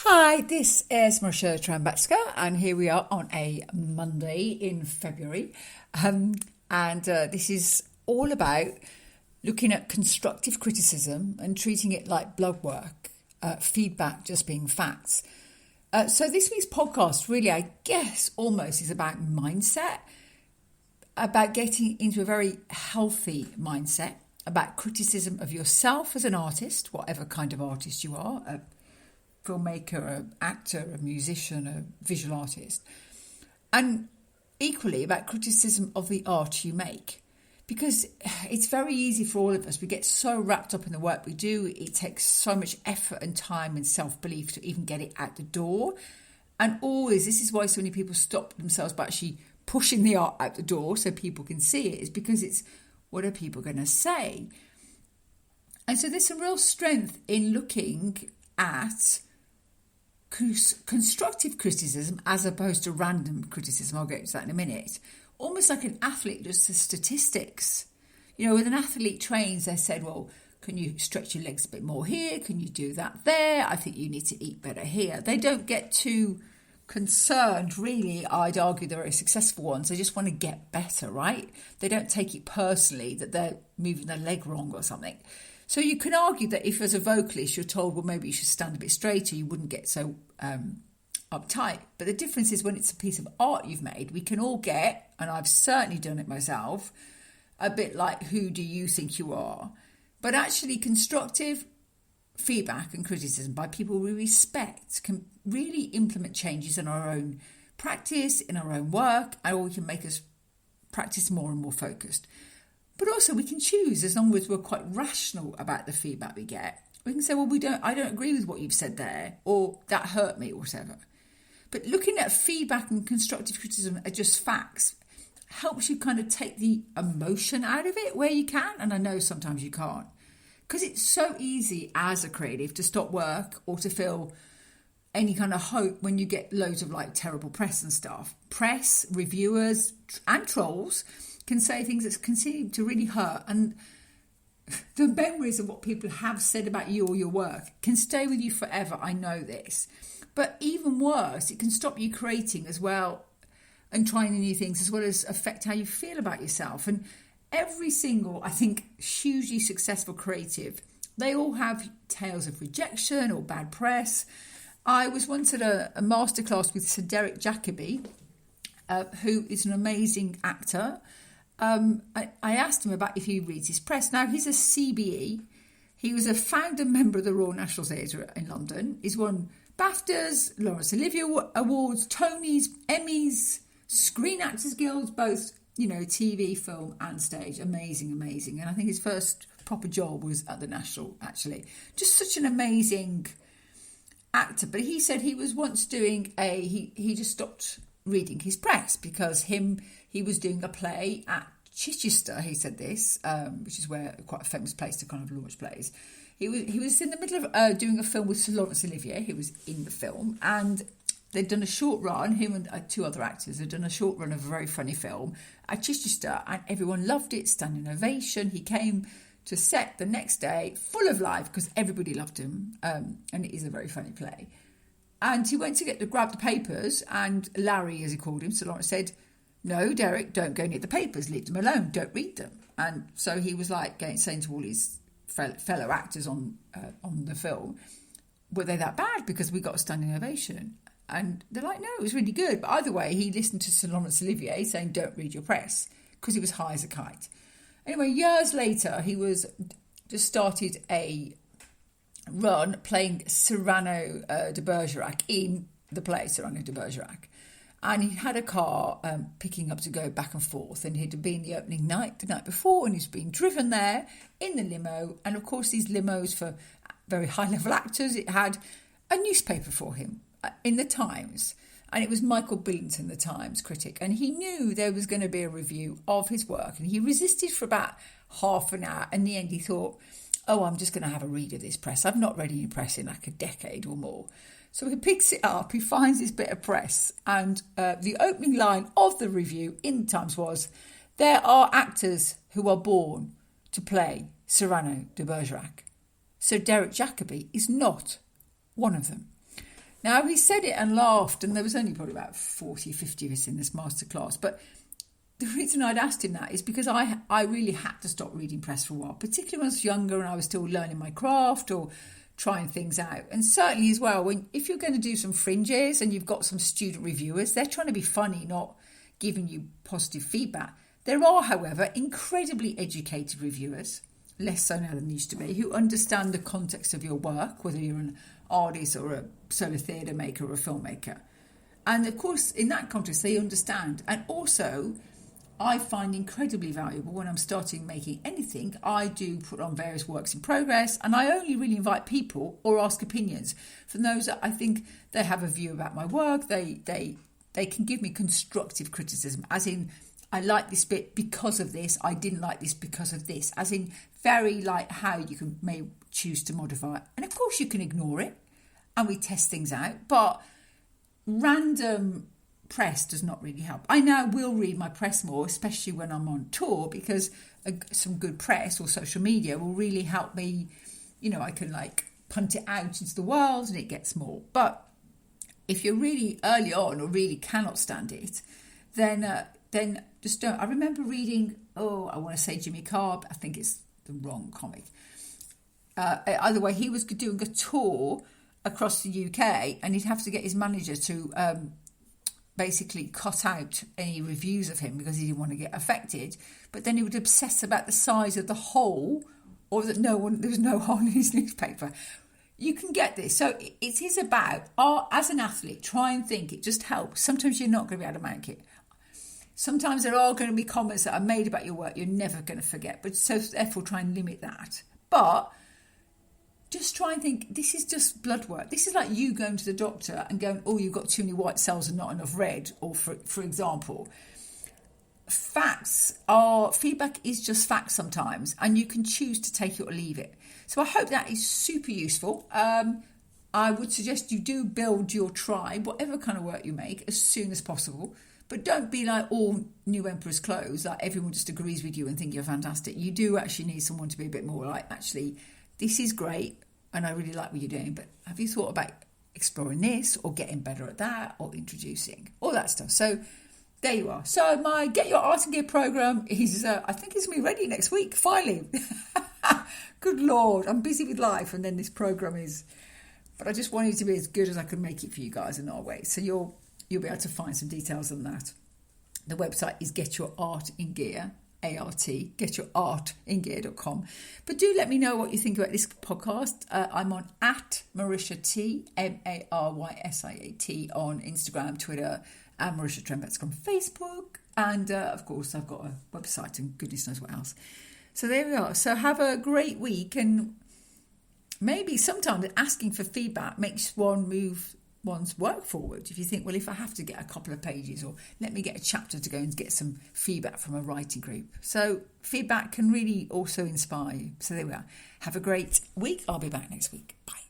Hi, this is Marcia Trambetska, and here we are on a Monday in February. This is all about looking at constructive criticism and treating it like blood work, feedback just being facts. So this week's podcast really, I guess, almost is about mindset, about getting into a very healthy mindset, about criticism of yourself as an artist, whatever kind of artist you are, a filmmaker, an actor, a musician, a visual artist, and equally about criticism of the art you make. Because it's very easy for all of us. We get so wrapped up in the work we do. It takes so much effort and time and self-belief to even get it out the door. And always, this is why so many people stop themselves by actually pushing the art out the door so people can see it, is because it's, what are people going to say? And so there's some real strength in looking at constructive criticism as opposed to random criticism. I'll get to that in a minute. Almost like an athlete does the statistics. You know, when an athlete trains, they said, well, can you stretch your legs a bit more here? Can you do that there? I think you need to eat better here. They don't get too concerned, really. I'd argue the very successful ones. They just want to get better, right? They don't take it personally that they're moving their leg wrong or something. So you can argue that if as a vocalist you're told, well, maybe you should stand a bit straighter, you wouldn't get so uptight. But the difference is when it's a piece of art you've made, we can all get, and I've certainly done it myself, a bit like, who do you think you are? But actually constructive feedback and criticism by people we respect can really implement changes in our own practice, in our own work, or we can make us practice more and more focused. But also we can choose, as long as we're quite rational about the feedback we get. We can say, well, I don't agree with what you've said there, or that hurt me, or whatever. But looking at feedback and constructive criticism are just facts helps you kind of take the emotion out of it where you can. And I know sometimes you can't. Because it's so easy as a creative to stop work or to feel any kind of hope when you get loads of like terrible press and stuff. Press, reviewers and trolls can say things that continue to really hurt, and the memories of what people have said about you or your work can stay with you forever. I know this. But even worse, it can stop you creating as well and trying new things, as well as affect how you feel about yourself. And every single, I think, hugely successful creative, they all have tales of rejection or bad press. I was once at a masterclass with Sir Derek Jacobi, who is an amazing actor. I asked him about if he reads his press. Now, he's a CBE. He was a founder member of the Royal National Theatre in London. He's won BAFTAs, Laurence Olivier Awards, Tonys, Emmys, Screen Actors Guilds, both, you know, TV, film and stage. Amazing. And I think his first proper job was at the National, actually. Just such an amazing actor. But he said he was once doing he just stopped reading his press because he was doing a play at Chichester, he said this, which is where quite a famous place to kind of launch plays. He was in the middle of doing a film with Sir Laurence Olivier, who was in the film, and they'd done a short run, him and two other actors had done a short run of a very funny film at Chichester, and everyone loved it, standing ovation. He came to set the next day, full of life, because everybody loved him, and it is a very funny play. And he went to grab the papers, and Larry, as he called him, Sir Laurence, said, no, Derek, don't go near the papers, leave them alone, don't read them. And so he was like saying to all his fellow actors on the film, were they that bad? Because we got a standing ovation. And they're like, no, it was really good. But either way, he listened to Sir Laurence Olivier saying, don't read your press, because he was high as a kite. Anyway, years later, he just started a run playing Cyrano de Bergerac in the play Cyrano de Bergerac. And he had a car picking up to go back and forth, and he'd been the opening night the night before, and he's being driven there in the limo. And of course, these limos for very high-level actors, it had a newspaper for him in the Times, and it was Michael Billington, the Times critic, and he knew there was going to be a review of his work, and he resisted for about half an hour. In the end, he thought, oh, I'm just going to have a read of this press. I've not read any press in like a decade or more. So he picks it up, he finds this bit of press, and the opening line of the review in the Times was, there are actors who are born to play Cyrano de Bergerac. Sir Derek Jacobi is not one of them. Now, we said it and laughed, and there was only probably about 40, 50 of us in this masterclass. But the reason I'd asked him that is because I really had to stop reading press for a while, particularly when I was younger and I was still learning my craft or trying things out. And certainly as well, if you're going to do some fringes and you've got some student reviewers, they're trying to be funny, not giving you positive feedback. There are, however, incredibly educated reviewers, less so now than used to be, who understand the context of your work, whether you're an artist or a solo theatre maker or a filmmaker. And of course, in that context, they understand. And also, I find incredibly valuable when I'm starting making anything, I do put on various works in progress, and I only really invite people or ask opinions from those that I think they have a view about my work. They can give me constructive criticism, as in, I like this bit because of this, I didn't like this because of this, as in very like how you may choose to modify it. And of course you can ignore it, and we test things out, but random press does not really help. I now will read my press more, especially when I'm on tour, because some good press or social media will really help me. I can like punt it out into the world and it gets more. But if you're really early on or really cannot stand it, then just don't. I remember reading, I want to say Jimmy Carr, I think it's the wrong comic. Either way, he was doing a tour across the UK, and he'd have to get his manager to basically cut out any reviews of him because he didn't want to get affected. But then he would obsess about the size of the hole, or that there was no hole in his newspaper. You can get this. So it is about, as an athlete, try and think. It just helps. Sometimes you're not going to be able to make it. Sometimes there are going to be comments that are made about your work you're never going to forget. But so therefore try and limit that. But just try and think, this is just blood work. This is like you going to the doctor and going, you've got too many white cells and not enough red, or for example. Feedback is just facts sometimes, and you can choose to take it or leave it. So I hope that is super useful. I would suggest you do build your tribe, whatever kind of work you make, as soon as possible. But don't be like all new emperor's clothes, like everyone just agrees with you and think you're fantastic. You do actually need someone to be a bit more like, actually, this is great and I really like what you're doing, but have you thought about exploring this or getting better at that or introducing all that stuff? So there you are. So my Get Your Art and Gear program is, I think it's going to be ready next week, finally. Good Lord, I'm busy with life, and then this program is, but I just wanted it to be as good as I could make it for you guys in our way. So you'll be able to find some details on that. The website is Get Your Art in Gear, ART, getyourartingear.com. But do let me know what you think about this podcast. I'm on @Marisha T, MARYSIAT on Instagram, Twitter, and Marisha Trembetsk on Facebook. And of course, I've got a website and goodness knows what else. So there we are. So have a great week, and maybe sometimes asking for feedback makes one move one's work forward. If you think, well, if I have to get a couple of pages, or let me get a chapter to go and get some feedback from a writing group. So feedback can really also inspire you. So there we are. Have a great week. I'll be back next week. Bye.